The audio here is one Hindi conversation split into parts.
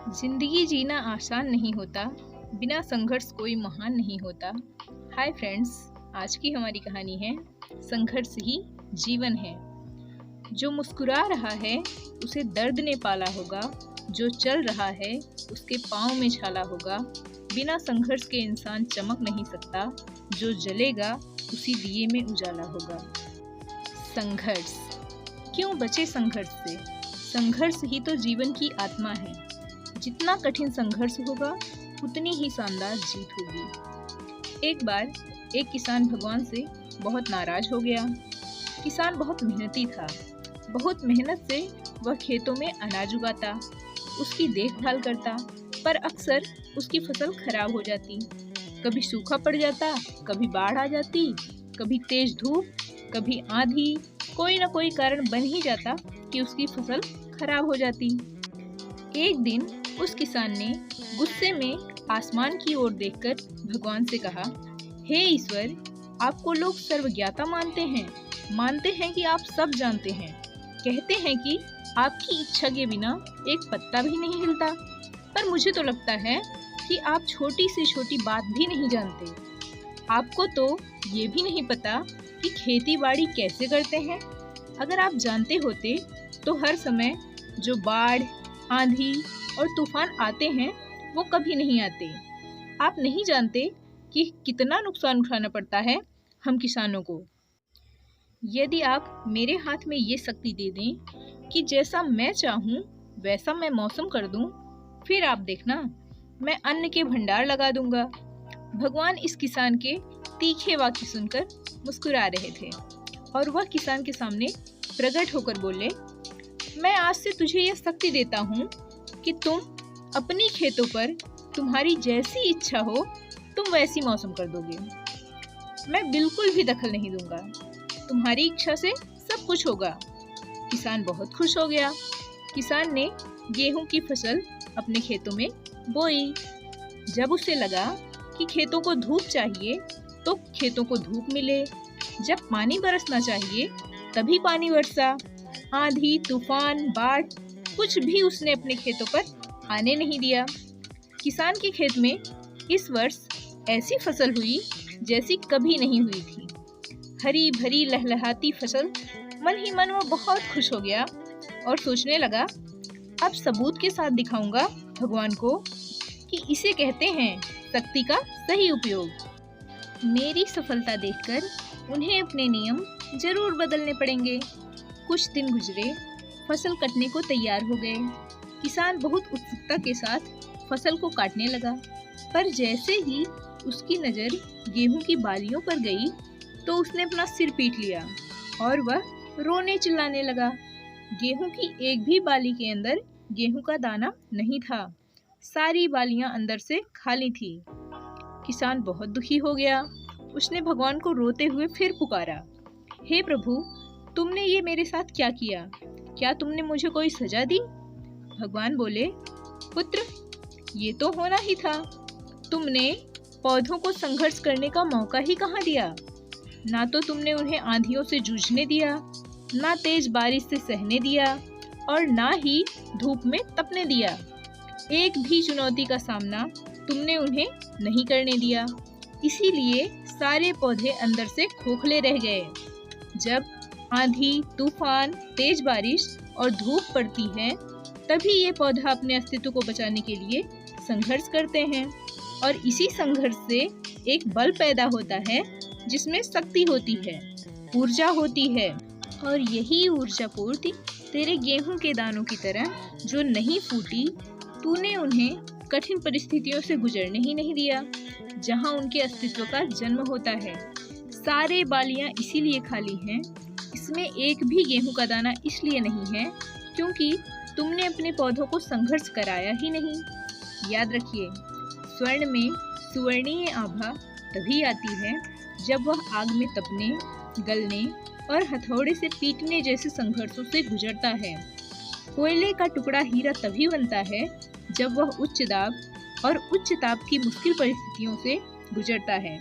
जिंदगी जीना आसान नहीं होता, बिना संघर्ष कोई महान नहीं होता। हाय फ्रेंड्स, आज की हमारी कहानी है संघर्ष ही जीवन है। जो मुस्कुरा रहा है उसे दर्द ने पाला होगा, जो चल रहा है उसके पाँव में छाला होगा। बिना संघर्ष के इंसान चमक नहीं सकता, जो जलेगा उसी दिए में उजाला होगा। संघर्ष क्यों बचे संघर्ष से? संघर्ष ही तो जीवन की आत्मा है। जितना कठिन संघर्ष होगा उतनी ही शानदार जीत होगी। एक बार एक किसान भगवान से बहुत नाराज हो गया। किसान बहुत मेहनती था। बहुत मेहनत से वह खेतों में अनाज उगाता, उसकी देखभाल करता, पर अक्सर उसकी फसल खराब हो जाती। कभी सूखा पड़ जाता, कभी बाढ़ आ जाती, कभी तेज धूप, कभी आंधी। कोई न कोई कारण बन ही जाता कि उसकी फसल खराब हो जाती। एक दिन उस किसान ने गुस्से में आसमान की ओर देखकर भगवान से कहा, हे ईश्वर, आपको लोग सर्वज्ञाता मानते हैं कि आप सब जानते हैं। कहते हैं कि आपकी इच्छा के बिना एक पत्ता भी नहीं हिलता, पर मुझे तो लगता है कि आप छोटी से छोटी बात भी नहीं जानते। आपको तो ये भी नहीं पता कि खेती बाड़ी कैसे करते हैं। अगर आप जानते होते तो हर समय जो बाढ़, आंधी और तूफान आते हैं वो कभी नहीं आते। आप नहीं जानते कि कितना नुकसान उठाना पड़ता है हम किसानों को। यदि आप मेरे हाथ में ये शक्ति दे दें कि जैसा मैं चाहूँ वैसा मैं मौसम कर दूँ, फिर आप देखना, मैं अन्न के भंडार लगा दूंगा। भगवान इस किसान के तीखे वाक्य सुनकर मुस्कुरा रहे थे और वह किसान के सामने प्रकट होकर बोले, मैं आज से तुझे यह शक्ति देता हूँ कि तुम अपनी खेतों पर तुम्हारी जैसी इच्छा हो तुम वैसी मौसम कर दोगे। मैं बिल्कुल भी दखल नहीं दूंगा, तुम्हारी इच्छा से सब कुछ होगा। किसान बहुत खुश हो गया। किसान ने गेहूं की फसल अपने खेतों में बोई। जब उसे लगा कि खेतों को धूप चाहिए तो खेतों को धूप मिले, जब पानी बरसना चाहिए तभी पानी बरसा। आंधी, तूफान, बाढ़ कुछ भी उसने अपने खेतों पर आने नहीं दिया। किसान के खेत में इस वर्ष ऐसी फसल हुई जैसी कभी नहीं हुई थी। हरी भरी लहलहाती फसल। मन ही मन वो बहुत खुश हो गया और सोचने लगा, अब सबूत के साथ दिखाऊंगा भगवान को कि इसे कहते हैं शक्ति का सही उपयोग। मेरी सफलता देखकर उन्हें अपने नियम जरूर बदलने पड़ेंगे। कुछ दिन गुजरे, फसल कटने को तैयार हो गए। किसान बहुत उत्सुकता के साथ फसल को काटने लगा, पर जैसे ही उसकी नज़र गेहूं की बालियों पर गई तो उसने अपना सिर पीट लिया और वह रोने चिल्लाने लगा। गेहूं की एक भी बाली के अंदर गेहूं का दाना नहीं था। सारी बालियां अंदर से खाली थी। किसान बहुत दुखी हो गया। उसने भगवान को रोते हुए फिर पुकारा, हे प्रभु, तुमने ये मेरे साथ क्या किया? क्या तुमने मुझे कोई सजा दी? भगवान बोले, पुत्र, ये तो होना ही था। तुमने पौधों को संघर्ष करने का मौका ही कहाँ दिया। ना तो तुमने उन्हें आंधियों से जूझने दिया, ना तेज बारिश से सहने दिया और ना ही धूप में तपने दिया। एक भी चुनौती का सामना तुमने उन्हें नहीं करने दिया। इसीलिए सारे पौधे अंदर से खोखले रह गए। जब आंधी, तूफान, तेज बारिश और धूप पड़ती है तभी ये पौधा अपने अस्तित्व को बचाने के लिए संघर्ष करते हैं और इसी संघर्ष से एक बल पैदा होता है जिसमें शक्ति होती है, ऊर्जा होती है। और यही ऊर्जा पूर्ति तेरे गेहूं के दानों की तरह जो नहीं फूटी, तूने उन्हें कठिन परिस्थितियों से गुजरने ही नहीं दिया जहां उनके अस्तित्व का जन्म होता है। सारे बालियां इसीलिए खाली हैं, इसमें एक भी गेहूं का दाना इसलिए नहीं है क्योंकि तुमने अपने पौधों को संघर्ष कराया ही नहीं। याद रखिए, स्वर्ण में सुवर्णीय आभा तभी आती है जब वह आग में तपने, गलने और हथौड़े से पीटने जैसे संघर्षों से गुजरता है। कोयले का टुकड़ा हीरा तभी बनता है जब वह उच्च दाब और उच्च ताप की मुश्किल परिस्थितियों से गुजरता है।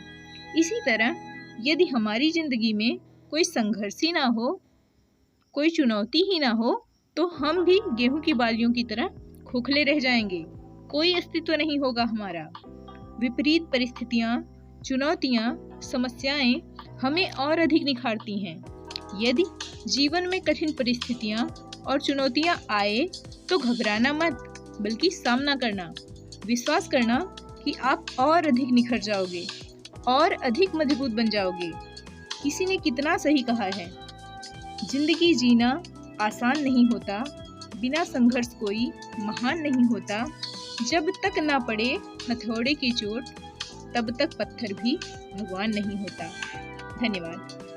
इसी तरह यदि हमारी जिंदगी में कोई संघर्ष ही ना हो, कोई चुनौती ही ना हो, तो हम भी गेहूं की बालियों की तरह खोखले रह जाएंगे, कोई अस्तित्व नहीं होगा हमारा। विपरीत परिस्थितियाँ, चुनौतियाँ, समस्याएं हमें और अधिक निखारती हैं। यदि जीवन में कठिन परिस्थितियाँ और चुनौतियाँ आए तो घबराना मत, बल्कि सामना करना। विश्वास करना कि आप और अधिक निखर जाओगे और अधिक मजबूत बन जाओगे। किसी ने कितना सही कहा है, जिंदगी जीना आसान नहीं होता, बिना संघर्ष कोई महान नहीं होता। जब तक ना पड़े हथौड़े की चोट, तब तक पत्थर भी भगवान नहीं होता। धन्यवाद।